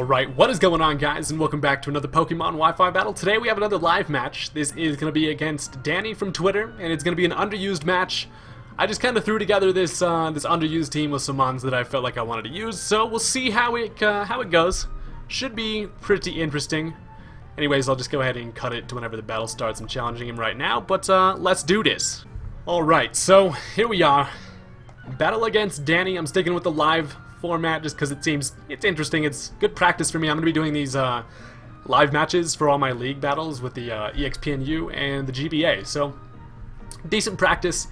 Alright, what is going on, guys, and welcome back to another Pokemon Wi-Fi battle. Today we have another live match. This is going to be against Danny from Twitter, and it's going to be an underused match. I just kind of threw together this this underused team with some mons that I felt like I wanted to use, so we'll see how it goes. Should be pretty interesting. Anyways, I'll just go ahead and cut it to whenever the battle starts. I'm challenging him right now, but let's do this. Alright, so here we are. Battle against Danny. I'm sticking with the live format just because it seems it's interesting. It's good practice for me. I'm going to be doing these live matches for all my league battles with the EXPNU and the GBA, so decent practice.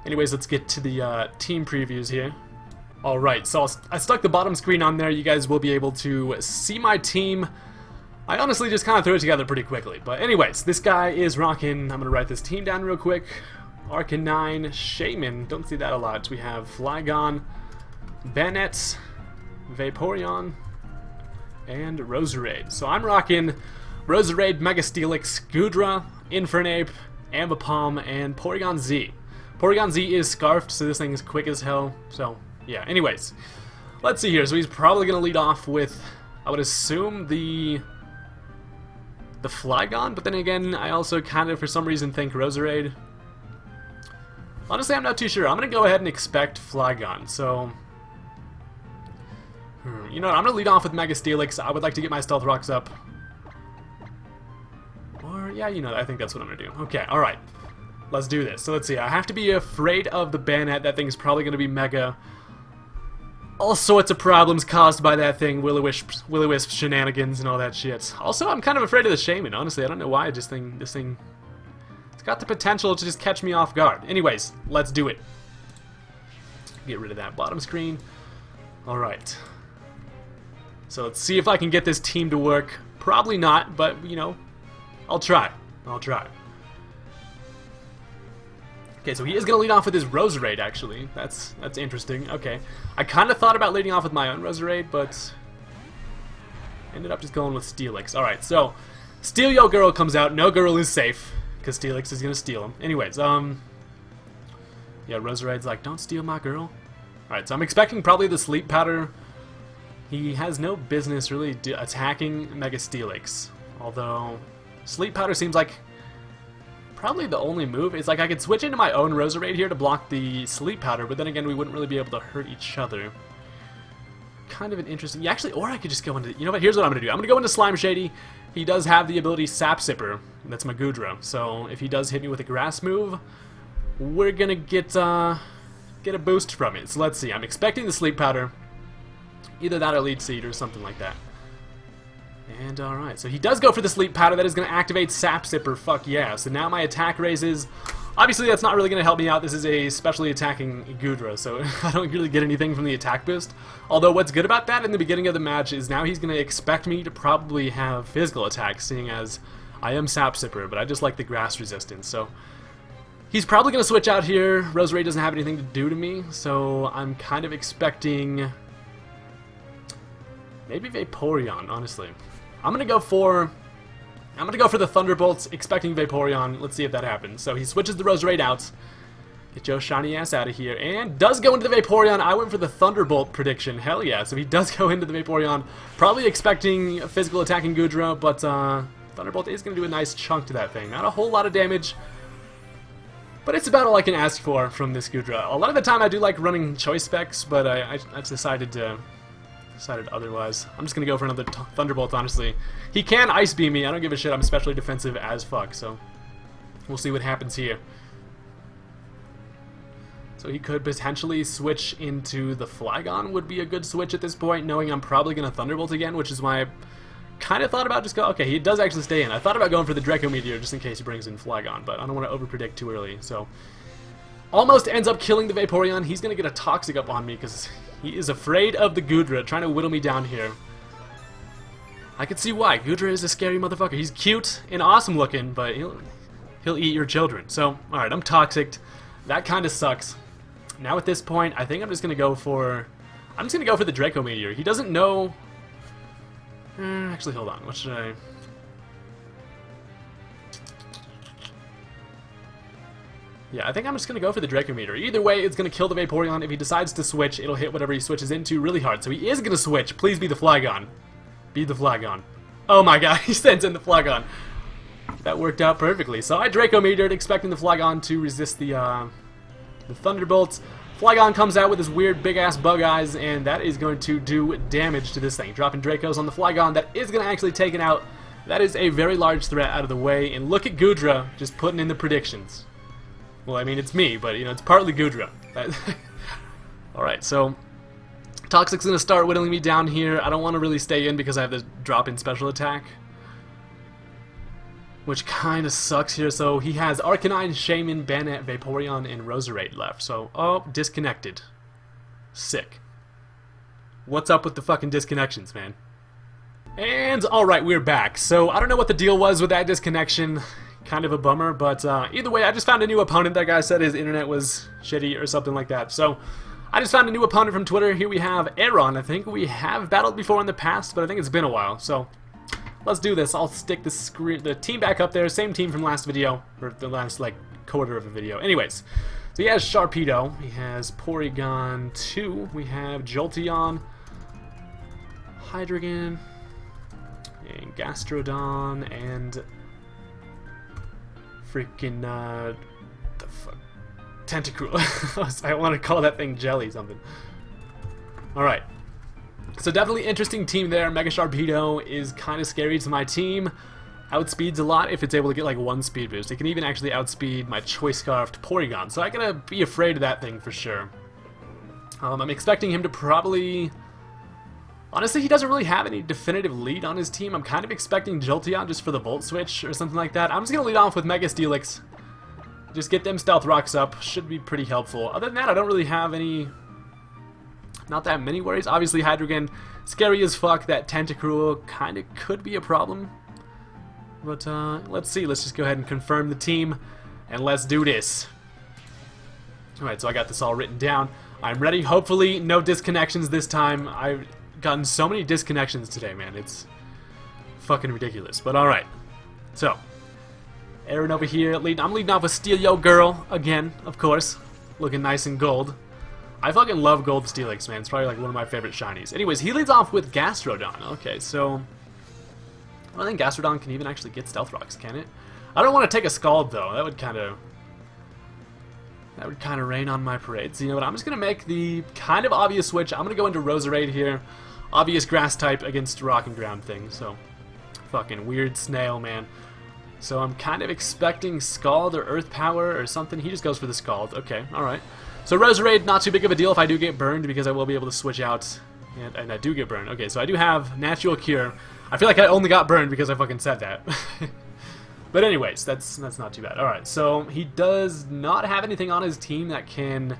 Anyways, let's get to the team previews here. Alright, so I stuck the bottom screen on there. You guys will be able to see my team. I honestly just kind of threw it together pretty quickly, but anyways, this guy is rocking. I'm going to write this team down real quick. Arcanine, Shaman, don't see that a lot. We have Flygon, Banette, Vaporeon, and Roserade. So I'm rocking Roserade, Mega Steelix, Goodra, Infernape, Ambipom, and Porygon Z. Porygon Z is scarfed, so this thing is quick as hell. So, yeah, anyways. Let's see here. So he's probably going to lead off with, I would assume, the Flygon, but then again, I also kind of, for some reason, think Roserade. Honestly, I'm not too sure. I'm going to go ahead and expect Flygon, so... You know what, I'm going to lead off with Mega Steelix. I would like to get my Stealth Rocks up. Or, yeah, you know, I think that's what I'm going to do. Okay, alright. Let's do this. So let's see, I have to be afraid of the Banette. That thing's probably going to be Mega. All sorts of problems caused by that thing. Will-O-Wisp shenanigans and all that shit. Also, I'm kind of afraid of the Shaman, honestly. I don't know why this thing... It's got the potential to just catch me off guard. Anyways, let's do it. Get rid of that bottom screen. Alright. So let's see if I can get this team to work. Probably not, but, you know, I'll try. I'll try. Okay, so he is going to lead off with his Roserade, actually. That's interesting. Okay. I kind of thought about leading off with my own Roserade, but ended up just going with Steelix. Alright, so Steal Yo Girl comes out. No girl is safe, because Steelix is going to steal him. Anyways, yeah, Roserade's like, don't steal my girl. Alright, so I'm expecting probably the Sleep Powder. He has no business really attacking Mega Steelix. Although, Sleep Powder seems like probably the only move. It's like I could switch into my own Roserade here to block the Sleep Powder, but then again, we wouldn't really be able to hurt each other. Kind of an interesting... Yeah, actually, or I could just go into... You know what? Here's what I'm going to do. I'm going to go into Slime Shady. He does have the ability Sap Sipper. That's my Goodra. So, if he does hit me with a Grass move, we're going to get a boost from it. So, let's see. I'm expecting the Sleep Powder. Either that or Lead Seed or something like that. And alright, so he does go for the Sleep Powder. That is going to activate Sap Sipper. Fuck yeah. So now my attack raises. Obviously, that's not really going to help me out. This is a specially attacking Goodra, so I don't really get anything from the attack boost. Although what's good about that in the beginning of the match is now he's going to expect me to probably have physical attacks, seeing as I am Sap Sipper, but I just like the grass resistance. So he's probably going to switch out here. Roserade doesn't have anything to do to me, so I'm kind of expecting... maybe Vaporeon, honestly. I'm gonna go for the Thunderbolts, expecting Vaporeon. Let's see if that happens. So he switches the Roserade out. Get your shiny ass out of here. And does go into the Vaporeon. I went for the Thunderbolt prediction. Hell yeah. So he does go into the Vaporeon. Probably expecting a physical attacking Goodra, but Thunderbolt is gonna do a nice chunk to that thing. Not a whole lot of damage, but it's about all I can ask for from this Goodra. A lot of the time I do like running choice specs, but I decided otherwise. I'm just gonna go for another Thunderbolt, honestly. He can Ice Beam me, I don't give a shit, I'm especially defensive as fuck, so we'll see what happens here. So he could potentially switch into the Flygon, would be a good switch at this point, knowing I'm probably gonna Thunderbolt again, which is why I kind of thought about just go, okay, he does actually stay in. I thought about going for the Draco Meteor just in case he brings in Flygon, but I don't want to overpredict too early, so almost ends up killing the Vaporeon. He's gonna get a Toxic up on me because he is afraid of the Goodra, trying to whittle me down here. I can see why. Goodra is a scary motherfucker. He's cute and awesome looking, but he'll eat your children. So, alright, I'm Toxic. That kind of sucks. Now at this point, I think I'm just gonna go for the Draco Meteor. He doesn't know... actually, hold on. What should I... Yeah, I think I'm just going to go for the Draco Meteor. Either way, it's going to kill the Vaporeon. If he decides to switch, it'll hit whatever he switches into really hard. So he is going to switch. Please be the Flygon. Speed the Flagon. Oh my god, he sends in the Flagon. That worked out perfectly. So I Draco Meteored, expecting the Flagon to resist the Thunderbolts. Flagon comes out with his weird big-ass bug eyes, and that is going to do damage to this thing. Dropping Dracos on the Flagon, that is going to actually take it out. That is a very large threat out of the way, and look at Goodra just putting in the predictions. Well, I mean, it's me, but, you know, it's partly Goodra. Alright, so Toxic's going to start whittling me down here. I don't want to really stay in because I have this drop-in special attack, which kind of sucks here. So he has Arcanine, Shaman, Banette, Vaporeon, and Roserade left. So, oh, disconnected. Sick. What's up with the fucking disconnections, man? And, alright, we're back. So, I don't know what the deal was with that disconnection. Kind of a bummer, but either way, I just found a new opponent. That guy said his internet was shitty or something like that. So, I just found a new opponent from Twitter. Here we have Arron. I think we have battled before in the past, but I think it's been a while. So, let's do this. I'll stick the team back up there. Same team from last video, or the last, like, quarter of a video. Anyways, so he has Sharpedo. He has Porygon 2. We have Jolteon, Hydreigon, and Gastrodon, and freaking, the fuck? Tentacruel. I want to call that thing Jelly something. Alright. So definitely interesting team there. Mega Sharpedo is kind of scary to my team. Outspeeds a lot if it's able to get like one speed boost. It can even actually outspeed my Choice Scarfed Porygon. So I gotta be afraid of that thing for sure. I'm expecting him to probably... Honestly, he doesn't really have any definitive lead on his team. I'm kind of expecting Jolteon just for the Volt Switch or something like that. I'm just gonna lead off with Mega Steelix. Just get them Stealth Rocks up. Should be pretty helpful. Other than that, I don't really have any... Not that many worries. Obviously, Hydreigon, scary as fuck. That Tentacruel kind of could be a problem. But, let's see. Let's just go ahead and confirm the team, and let's do this. Alright, so I got this all written down. I'm ready. Hopefully, no disconnections this time. I've gotten so many disconnections today, man. It's fucking ridiculous. But, alright. So, Arron over here. I'm leading off with Steel Yo Girl, again, of course. Looking nice and gold. I fucking love Gold Steelix, man. It's probably like one of my favorite shinies. Anyways, he leads off with Gastrodon. Okay, so I don't think Gastrodon can even actually get Stealth Rocks, can it? I don't want to take a Scald though. That would kind of rain on my parade. So you know what? I'm just gonna make the kind of obvious switch. I'm gonna go into Roserade here. Obvious Grass type against Rock and Ground thing. So fucking weird snail, man. So I'm kind of expecting Scald or Earth Power or something. He just goes for the Scald. Okay, all right. So Roserade, not too big of a deal if I do get burned because I will be able to switch out, and I do get burned. Okay, so I do have Natural Cure. I feel like I only got burned because I fucking said that. But anyways, that's not too bad. Alright, so he does not have anything on his team that can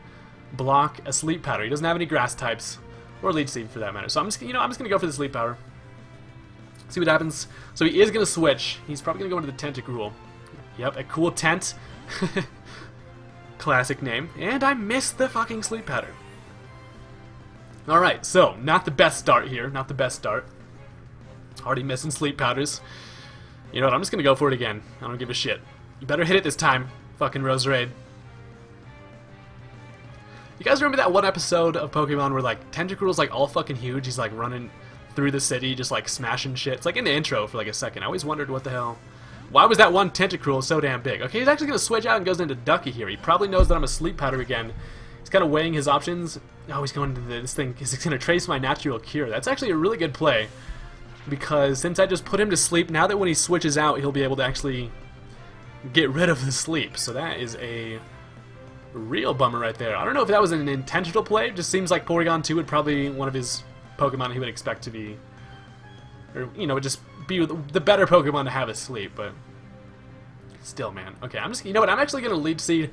block a Sleep Powder. He doesn't have any Grass types, or Leech Seed for that matter. So I'm just gonna go for the Sleep Powder. See what happens. So he is gonna switch. He's probably gonna go into the Tentacruel. Yep, a cool tent. Classic name. And I missed the fucking Sleep Powder. Alright, so, not the best start here. Not the best start. Already missing Sleep Powders. You know what, I'm just gonna go for it again. I don't give a shit. You better hit it this time, fucking Roserade. You guys remember that one episode of Pokemon where, like, Tentacruel's, like, all fucking huge? He's, like, running through the city, just, like, smashing shit. It's, like, in the intro for, like, a second. I always wondered what the hell... Why was that one Tentacruel so damn big? Okay, he's actually going to switch out and goes into Ducky here. He probably knows that I'm a Sleep Powder again. He's kind of weighing his options. Oh, he's going to this thing. He's going to trace my Natural Cure. That's actually a really good play. Because since I just put him to sleep, now that when he switches out, he'll be able to actually get rid of the sleep. So that is a real bummer right there. I don't know if that was an intentional play. It just seems like Porygon 2 would probably one of his Pokemon he would expect to be... Or, you know, would just be the better Pokemon to have asleep, but still, man. Okay, you know what, I'm actually going to Leech Seed.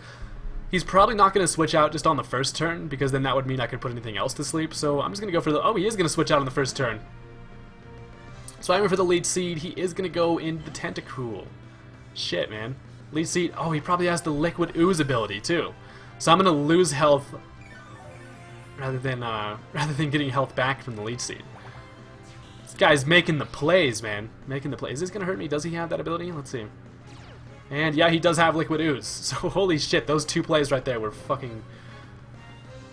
He's probably not going to switch out just on the first turn, because then that would mean I could put anything else to sleep, so I'm just going to go for the... Oh, he is going to switch out on the first turn. So I went for the Leech Seed. He is going to go into the Tentacruel. Shit, man. Leech Seed... Oh, he probably has the Liquid Ooze ability, too. So I'm going to lose health rather than getting health back from the Leech Seed. This guy's making the plays, man. Making the plays. Is this going to hurt me? Does he have that ability? Let's see. And yeah, he does have Liquid Ooze. So holy shit, those two plays right there were fucking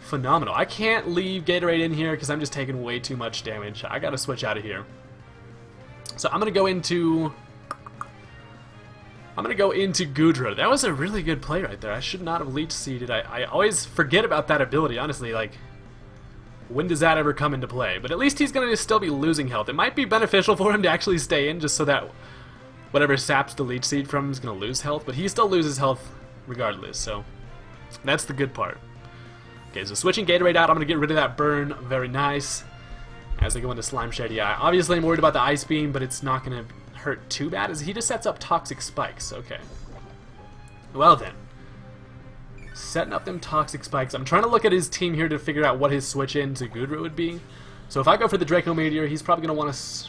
phenomenal. I can't leave Gatorade in here because I'm just taking way too much damage. I gotta switch out of here. So I'm gonna go into Gudra. That was a really good play right there. I should not have leech seeded. I always forget about that ability, honestly. Like, when does that ever come into play? But at least he's gonna still be losing health. It might be beneficial for him to actually stay in, just so that whatever saps the leech seed from him is gonna lose health. But he still loses health regardless, so that's the good part. Okay, so switching Gatorade out, I'm gonna get rid of that burn. Very nice. As I go into Slime Shady Eye. Obviously, I'm worried about the Ice Beam, but it's not gonna hurt too bad, as he just sets up Toxic Spikes. Okay. Well then. Setting up them Toxic Spikes. I'm trying to look at his team here to figure out what his switch into Gudra would be. So if I go for the Draco Meteor, he's probably going to want to...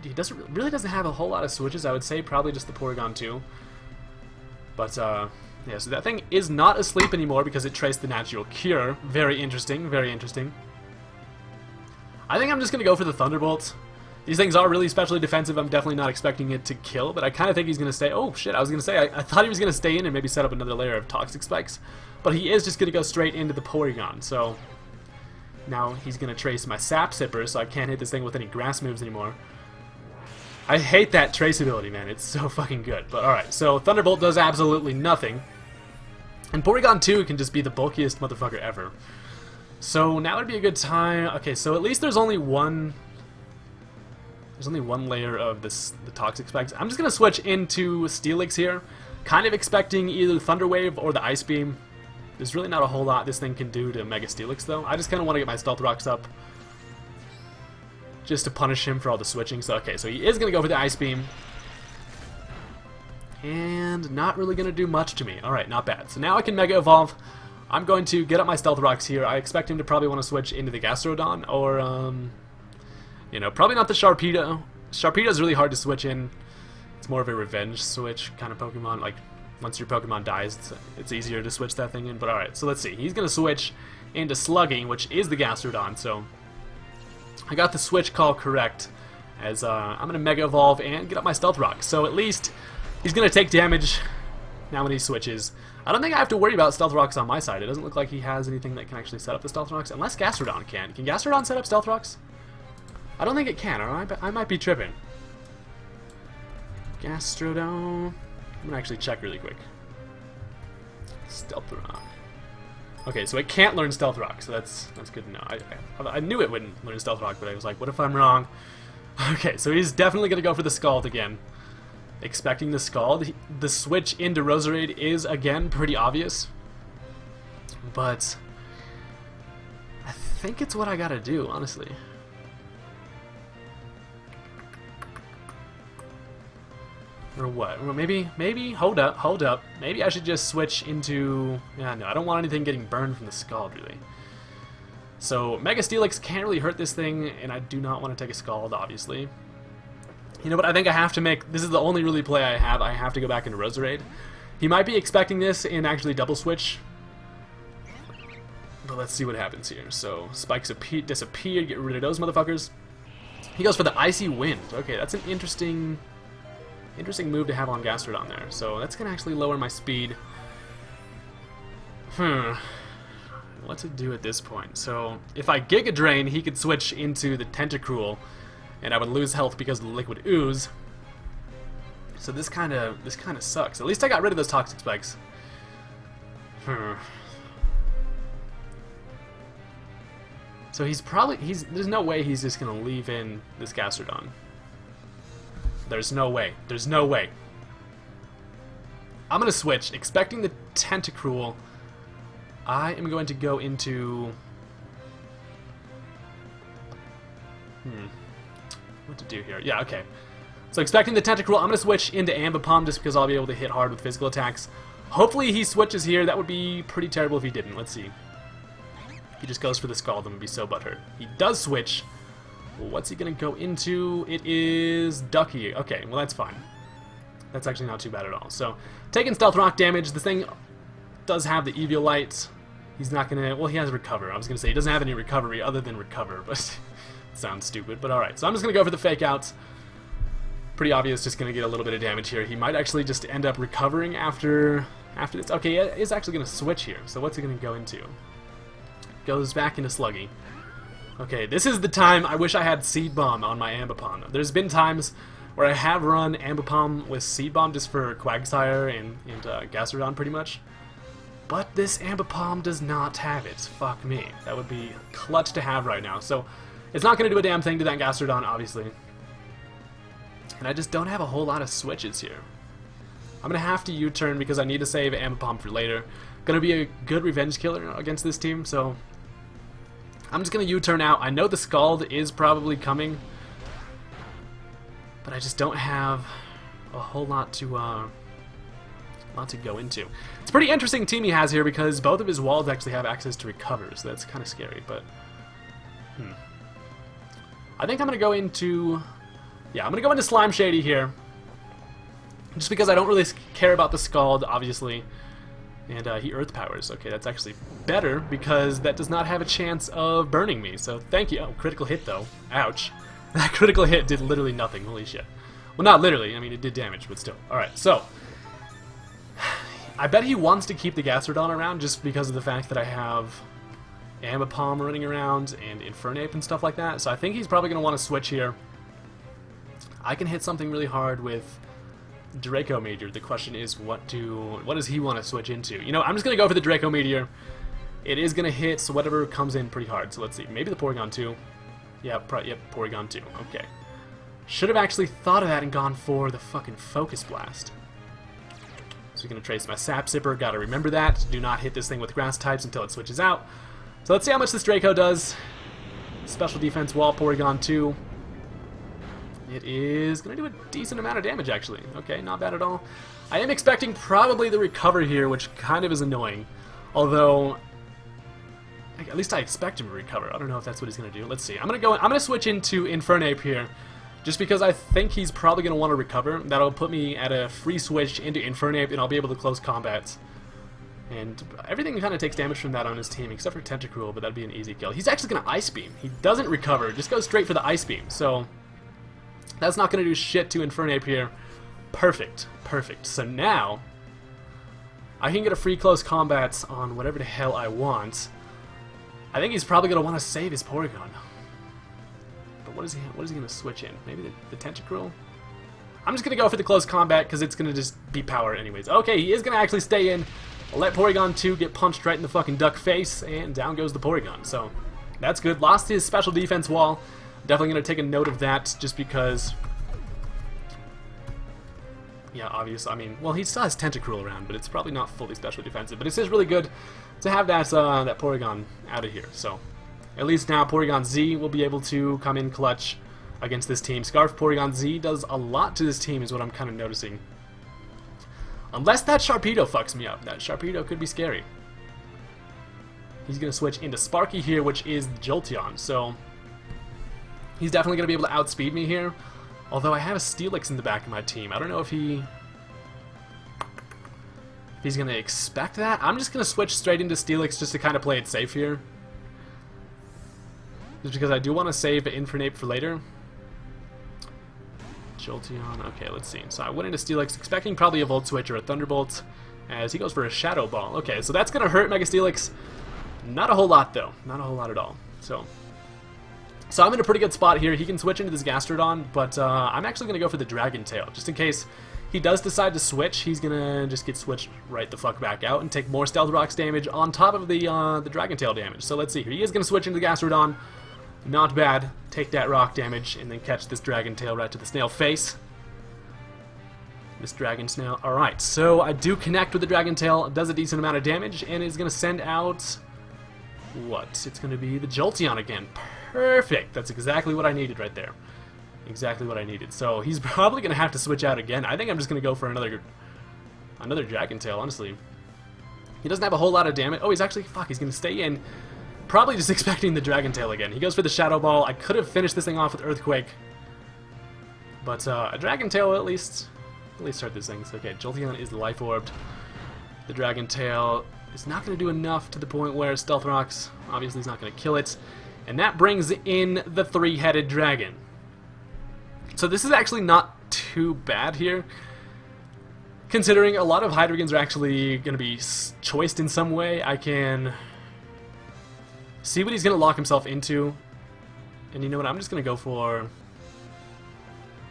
He really doesn't have a whole lot of switches, I would say. Probably just the Porygon 2. But, yeah, so that thing is not asleep anymore because it traced the Natural Cure. Very interesting, very interesting. I think I'm just going to go for the Thunderbolt. These things are really specially defensive. I'm definitely not expecting it to kill, but I kind of think he's going to stay... Oh, shit, I was going to say, I thought he was going to stay in and maybe set up another layer of Toxic Spikes. But he is just going to go straight into the Porygon, so... Now he's going to trace my Sap Sipper, so I can't hit this thing with any grass moves anymore. I hate that trace ability, man. It's so fucking good. But alright, so Thunderbolt does absolutely nothing. And Porygon 2 can just be the bulkiest motherfucker ever. So now would be a good time... Okay, so at least there's only one... There's only one layer of the Toxic Spikes. I'm just going to switch into Steelix here. Kind of expecting either Thunder Wave or the Ice Beam. There's really not a whole lot this thing can do to Mega Steelix, though. I just kind of want to get my Stealth Rocks up. Just to punish him for all the switching. So, okay, so he is going to go for the Ice Beam. And not really going to do much to me. Alright, not bad. So now I can Mega Evolve. I'm going to get up my Stealth Rocks here. I expect him to probably want to switch into the Gastrodon or, you know, probably not the Sharpedo. Sharpedo is really hard to switch in. It's more of a revenge switch kind of Pokemon. Like, once your Pokemon dies, it's easier to switch that thing in. But alright, so let's see. He's going to switch into Slugging, which is the Gastrodon. So, I got the switch call correct. As I'm going to Mega Evolve and get up my Stealth Rock. So at least he's going to take damage now when he switches. I don't think I have to worry about Stealth Rocks on my side. It doesn't look like he has anything that can actually set up the Stealth Rocks. Unless Gastrodon can. Can Gastrodon set up Stealth Rocks? I don't think it can, or I might be tripping. Gastrodon. I'm going to actually check really quick. Stealth Rock. Okay, so it can't learn Stealth Rock, so that's good to know. I knew it wouldn't learn Stealth Rock, but I was like, what if I'm wrong? Okay, so he's definitely going to go for the Scald again. Expecting the Scald. The switch into Roserade is, again, pretty obvious. But I think it's what I gotta do, honestly. Or what? Well, maybe, hold up. Maybe I should just switch into... Yeah, no, I don't want anything getting burned from the Scald, really. So, Mega Steelix can't really hurt this thing, and I do not want to take a Scald, obviously. You know what, I think I have to make... This is the only really play I have. I have to go back into Roserade. He might be expecting this and actually double switch. But let's see what happens here. So, Spikes disappear, get rid of those motherfuckers. He goes for the Icy Wind. Okay, that's an interesting move to have on Gastrodon there. So that's going to actually lower my speed. What to do at this point? So if I Giga Drain, he could switch into the Tentacruel, and I would lose health because of the Liquid Ooze. So this kind of sucks. At least I got rid of those Toxic Spikes. So there's no way he's just going to leave in this Gastrodon. There's no way. There's no way. I'm going to switch, expecting the Tentacruel. I am going to go into... What to do here? Yeah, okay. So expecting the Tentacruel, I'm going to switch into Ambipom just because I'll be able to hit hard with physical attacks. Hopefully he switches here. That would be pretty terrible if he didn't. Let's see. He just goes for the Scald. I'm going to be so butthurt. He does switch. What's he going to go into? It is Ducky. Okay, well that's fine. That's actually not too bad at all. So, taking Stealth Rock damage. The thing does have the Eviolite. He's not going to... Well, he has Recover. I was going to say he doesn't have any recovery other than Recover, but sounds stupid. But alright, so I'm just going to go for the Fake Outs. Pretty obvious, just going to get a little bit of damage here. He might actually just end up recovering after this. Okay, he is actually going to switch here. So what's he going to go into? Goes back into Sluggy. Okay, this is the time I wish I had Seed Bomb on my Ambipom. There's been times where I have run Ambipom with Seed Bomb just for Quagsire and Gastrodon pretty much. But this Ambipom does not have it. Fuck me. That would be clutch to have right now. So it's not going to do a damn thing to that Gastrodon, obviously. And I just don't have a whole lot of switches here. I'm going to have to U-turn because I need to save Ambipom for later. Going to be a good revenge killer against this team, so I'm just going to U-turn out. I know the Scald is probably coming, but I just don't have a whole lot to go into. It's a pretty interesting team he has here because both of his walls actually have access to recover, so that's kind of scary, but I think I'm going to go into... Yeah, I'm going to go into Slime Shady here. Just because I don't really care about the Scald, obviously. And he Earth Powers. Okay, that's actually better because that does not have a chance of burning me. So thank you. Oh, critical hit though. Ouch. That critical hit did literally nothing. Holy shit. Well, not literally. I mean, it did damage, but still. Alright, so... I bet he wants to keep the Gastrodon around just because of the fact that I have Ambipom running around and Infernape and stuff like that. So I think he's probably going to want to switch here. I can hit something really hard with Draco Meteor. The question is, what does he want to switch into? You know, I'm just going to go for the Draco Meteor. It is going to hit, so whatever comes in pretty hard. So let's see. Maybe the Porygon 2. Yep, Porygon 2. Okay. Should have actually thought of that and gone for the fucking Focus Blast. So we're going to trace my Sap Sipper. Got to remember that. Do not hit this thing with grass types until it switches out. So let's see how much this Draco does. Special Defense Wall, Porygon 2. It is going to do a decent amount of damage, actually. Okay, not bad at all. I am expecting probably the Recover here, which kind of is annoying. Although, at least I expect him to recover. I don't know if that's what he's going to do. Let's see. I'm going to switch into Infernape here, just because I think he's probably going to want to recover. That'll put me at a free switch into Infernape, and I'll be able to close combats. And everything kind of takes damage from that on his team, except for Tentacruel, but that'd be an easy kill. He's actually going to Ice Beam. He doesn't recover, just goes straight for the Ice Beam. So that's not going to do shit to Infernape here. Perfect. Perfect. So now I can get a free close combats on whatever the hell I want. I think he's probably going to want to save his Porygon. But what is he going to switch in? Maybe the Tentacruel? I'm just going to go for the close combat because it's going to just be power anyways. Okay, he is going to actually stay in. I'll let Porygon 2 get punched right in the fucking duck face, and down goes the Porygon. So that's good. Lost his special defense wall. Definitely going to take a note of that just because... Yeah, obviously, I mean, well, he still has Tentacruel around, but it's probably not fully special defensive. But it is really good to have that that Porygon out of here. So at least now Porygon Z will be able to come in clutch against this team. Scarf Porygon Z does a lot to this team is what I'm kind of noticing. Unless that Sharpedo fucks me up. That Sharpedo could be scary. He's going to switch into Sparky here, which is Jolteon. So he's definitely going to be able to outspeed me here. Although I have a Steelix in the back of my team. I don't know if he's going to expect that. I'm just going to switch straight into Steelix just to kind of play it safe here. Just because I do want to save Infernape for later. Jolteon. Okay, let's see. So I went into Steelix expecting probably a Volt Switch or a Thunderbolt as he goes for a Shadow Ball. Okay, so that's going to hurt Mega Steelix. Not a whole lot, though. Not a whole lot at all. So I'm in a pretty good spot here. He can switch into this Gastrodon, but I'm actually going to go for the Dragon Tail. Just in case he does decide to switch, he's going to just get switched right the fuck back out and take more Stealth Rocks damage on top of the Dragon Tail damage. So let's see here. He is going to switch into the Gastrodon. Not bad. Take that rock damage and then catch this Dragon Tail right to the snail face. This Dragon Snail. Alright, so I do connect with the Dragon Tail. It does a decent amount of damage and is going to send out... What? It's going to be the Jolteon again. Perfect. That's exactly what I needed right there. Exactly what I needed. So he's probably going to have to switch out again. I think I'm just going to go for another Dragon Tail, honestly. He doesn't have a whole lot of damage. Oh, he's actually... Fuck, he's going to stay in. Probably just expecting the Dragon Tail again. He goes for the Shadow Ball. I could have finished this thing off with Earthquake. But a Dragon Tail will at least hurt this thing. So, okay, Jolteon is Life Orbed. The Dragon Tail is not going to do enough to the point where Stealth Rocks obviously is not going to kill it. And that brings in the three-headed dragon. So this is actually not too bad here, considering a lot of Hydreigons are actually going to be choiced in some way. I can see what he's going to lock himself into. And you know what? I'm just going to go for...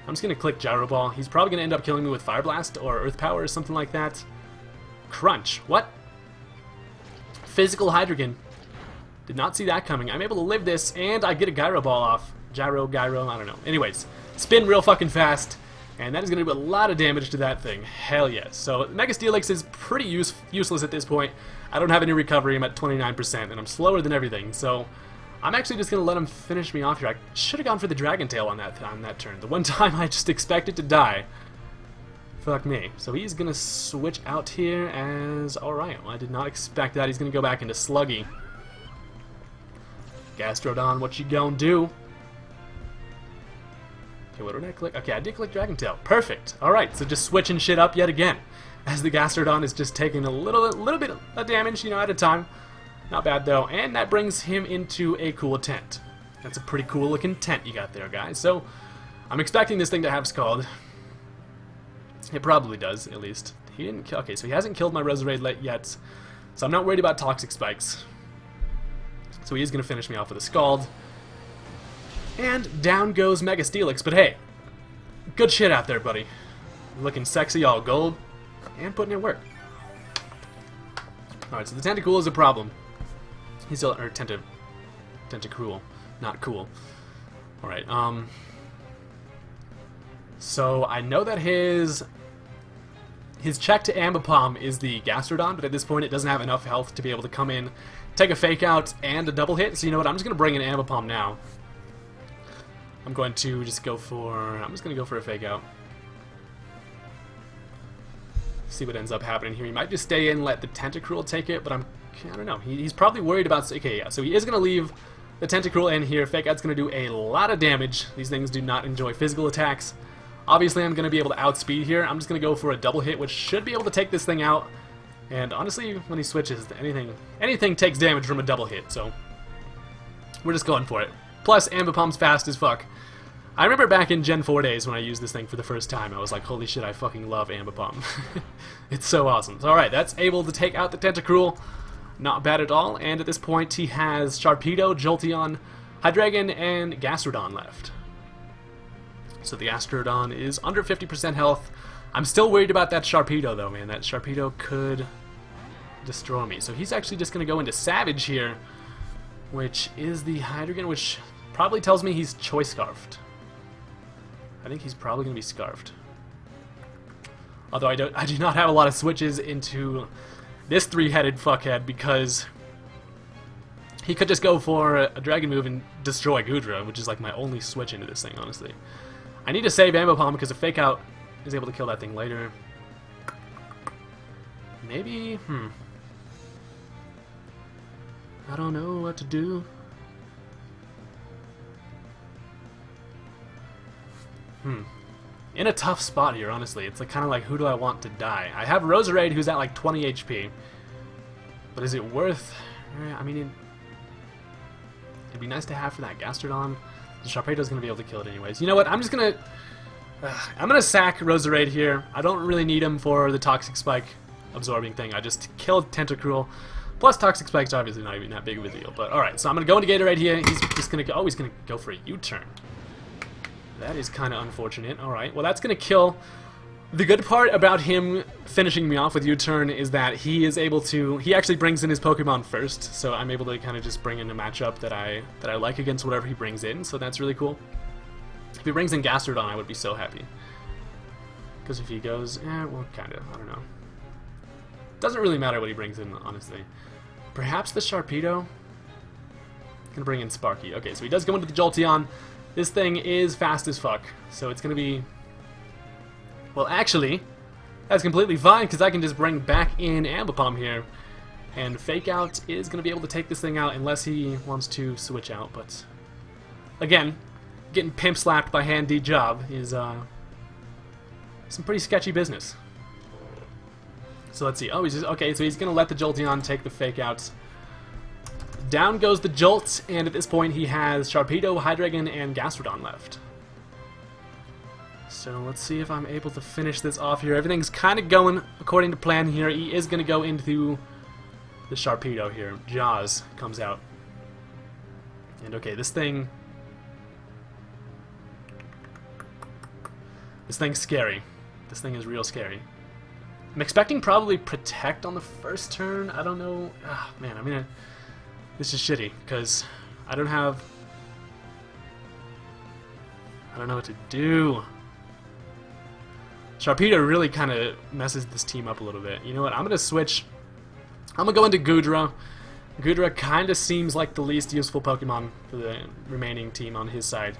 I'm just going to click Gyro Ball. He's probably going to end up killing me with Fire Blast or Earth Power or something like that. Crunch. What? Physical Hydreigon. Did not see that coming. I'm able to live this, and I get a Gyro Ball off. Gyro, I don't know. Anyways, spin real fucking fast, and that is going to do a lot of damage to that thing. Hell yes. So Mega Steelix is pretty useless at this point. I don't have any recovery. I'm at 29%, and I'm slower than everything. So I'm actually just going to let him finish me off here. I should have gone for the Dragon Tail on that turn. The one time I just expected to die. Fuck me. So he's going to switch out here as Orion. I did not expect that. He's going to go back into Sluggy. Gastrodon, what you gonna do? Okay, what did I click? Okay, I did click Dragon Tail. Perfect. Alright, so just switching shit up yet again. As the Gastrodon is just taking a little bit of damage, you know, at a time. Not bad, though. And that brings him into a cool tent. That's a pretty cool looking tent you got there, guys. So, I'm expecting this thing to have Scald. It probably does, at least. He didn't kill... Okay, so he hasn't killed my Roserade yet. So I'm not worried about Toxic Spikes. So he is going to finish me off with a Scald. And down goes Mega Steelix. But hey, good shit out there, buddy. Looking sexy, all gold. And putting in work. Alright, so the Tentacool is a problem. He's still... Or Tentacruel. Not cool. Alright, so I know that his check to Ambipom is the Gastrodon, but at this point it doesn't have enough health to be able to come in, take a Fake Out, and a double hit. So you know what, I'm just going to bring in Ambipom now. I'm going to just go for... I'm just going to go for a Fake Out. See what ends up happening here. He might just stay in and let the Tentacruel take it, but I don't know. He's probably worried about... Okay, yeah, so he is going to leave the Tentacruel in here. Fake Out's going to do a lot of damage. These things do not enjoy physical attacks. Obviously, I'm going to be able to outspeed here. I'm just going to go for a double hit, which should be able to take this thing out. And honestly, when he switches, anything takes damage from a double hit, so we're just going for it. Plus, Ambipom's fast as fuck. I remember back in Gen 4 days when I used this thing for the first time, I was like, holy shit, I fucking love Ambipom. It's so awesome. So, alright, that's able to take out the Tentacruel. Not bad at all. And at this point, he has Sharpedo, Jolteon, Hydreigon, and Gastrodon left. So the Gastrodon is under 50% health. I'm still worried about that Sharpedo, though, man. That Sharpedo could destroy me. So he's actually just going to go into Savage here, which is the Hydreigon, which probably tells me he's Choice Scarfed. I think he's probably going to be Scarfed. Although I do not have a lot of switches into this three-headed fuckhead, because he could just go for a Dragon move and destroy Goodra, which is like my only switch into this thing, honestly. I need to save Ambipom because a Fake Out is able to kill that thing later. Maybe, I don't know what to do. In a tough spot here, honestly. It's like kind of like, who do I want to die? I have Roserade, who's at like 20 HP. But is it worth... I mean, it'd be nice to have for that Gastrodon. The Sharpedo's going to be able to kill it anyways. You know what? I'm just going to... I'm going to sack Roserade here. I don't really need him for the Toxic Spike absorbing thing. I just killed Tentacruel. Plus Toxic Spike's obviously not even that big of a deal. But alright, so I'm going to go into Gatorade here. He's just going to go... Oh, he's going to go for a U-turn. That is kind of unfortunate. Alright, well that's going to kill... The good part about him finishing me off with U-turn is that he is able to... He actually brings in his Pokemon first, so I'm able to kind of just bring in a matchup that I like against whatever he brings in, so that's really cool. If he brings in Gastrodon, I would be so happy. Because if he goes... well, kind of. I don't know. Doesn't really matter what he brings in, honestly. Perhaps the Sharpedo? Gonna bring in Sparky. Okay, so he does go into the Jolteon. This thing is fast as fuck, so it's gonna be... Well, actually, that's completely fine, because I can just bring back in Ambipom here. And Fake Out is going to be able to take this thing out unless he wants to switch out. But, again, getting pimp-slapped by Hand D Job is some pretty sketchy business. So let's see. Oh, he's just... Okay, so he's going to let the Jolteon take the Fake Out. Down goes the Jolt, and at this point he has Sharpedo, Hydreigon, and Gastrodon left. So let's see if I'm able to finish this off here. Everything's kind of going according to plan here. He is going to go into the Sharpedo here. Jaws comes out. And okay, this thing... This thing's scary. This thing is real scary. I'm expecting probably Protect on the first turn. I don't know. Ah, man, I mean, this is shitty, because I don't know what to do. Sharpedo really kind of messes this team up a little bit. You know what? I'm going to switch. I'm going to go into Goodra. Goodra kind of seems like the least useful Pokemon for the remaining team on his side.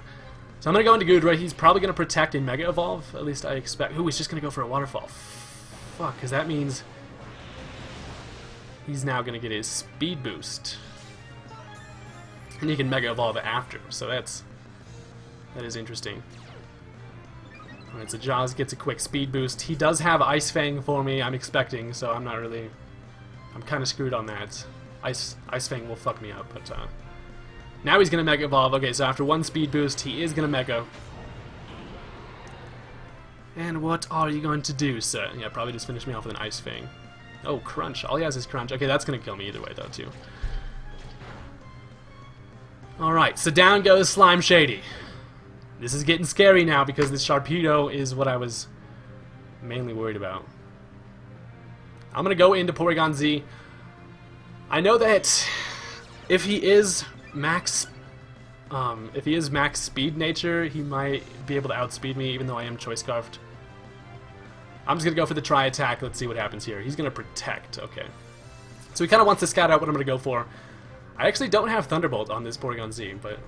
So I'm going to go into Goodra. He's probably going to Protect and Mega Evolve. At least I expect. Ooh, he's just going to go for a Waterfall. Fuck, because that means he's now going to get his Speed Boost. And he can Mega Evolve after. So that is interesting. Alright, so Jaws gets a quick Speed Boost. He does have Ice Fang for me, I'm expecting, so I'm kind of screwed on that. Ice Fang will fuck me up, but now he's going to Mega Evolve. Okay, so after one Speed Boost, he is going to Mega. And what are you going to do, sir? Yeah, probably just finish me off with an Ice Fang. Oh, Crunch. All he has is Crunch. Okay, that's going to kill me either way, though, too. Alright, so down goes Slime Shady. This is getting scary now because this Sharpedo is what I was mainly worried about. I'm going to go into Porygon Z. I know that if he is max speed nature, he might be able to outspeed me, even though I am Choice Scarfed. I'm just going to go for the Tri Attack. Let's see what happens here. He's going to Protect. Okay. So he kind of wants to scout out what I'm going to go for. I actually don't have Thunderbolt on this Porygon Z, but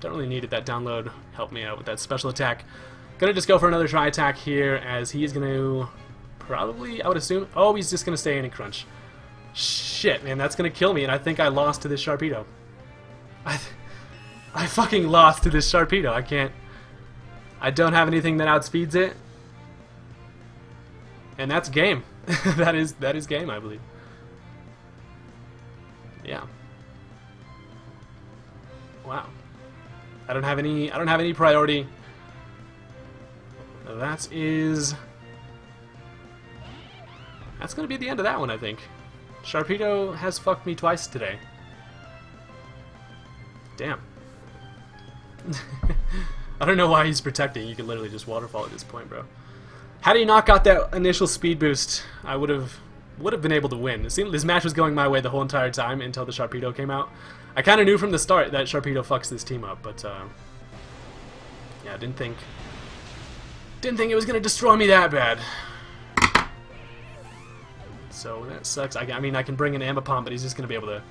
don't really need it. That download helped me out with that special attack. Gonna just go for another Tri Attack here, as he is going to probably, I would assume, oh, he's just going to stay in and Crunch. Shit, man, that's going to kill me, and I think I lost to this Sharpedo. I fucking lost to this Sharpedo. I don't have anything that outspeeds it. And that's game. that is game, I believe. Yeah. Wow. I don't have any priority. That's gonna be the end of that one, I think. Sharpedo has fucked me twice today. Damn. I don't know why he's protecting. You can literally just Waterfall at this point, bro. Had he not got that initial Speed Boost, I would have been able to win. It seemed this match was going my way the whole entire time until the Sharpedo came out. I kind of knew from the start that Sharpedo fucks this team up, but yeah, didn't think it was gonna destroy me that bad. So that sucks. I mean, I can bring in Ambipom, but he's just gonna be able to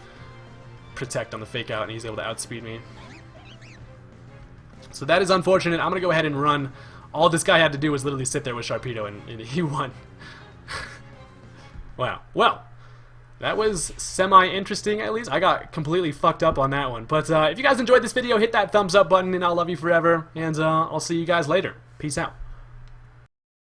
Protect on the Fake Out, and he's able to outspeed me. So that is unfortunate. I'm gonna go ahead and run. All this guy had to do was literally sit there with Sharpedo, and he won. Wow. Well, that was semi-interesting, at least. I got completely fucked up on that one. But if you guys enjoyed this video, hit that thumbs up button, and I'll love you forever. And I'll see you guys later. Peace out.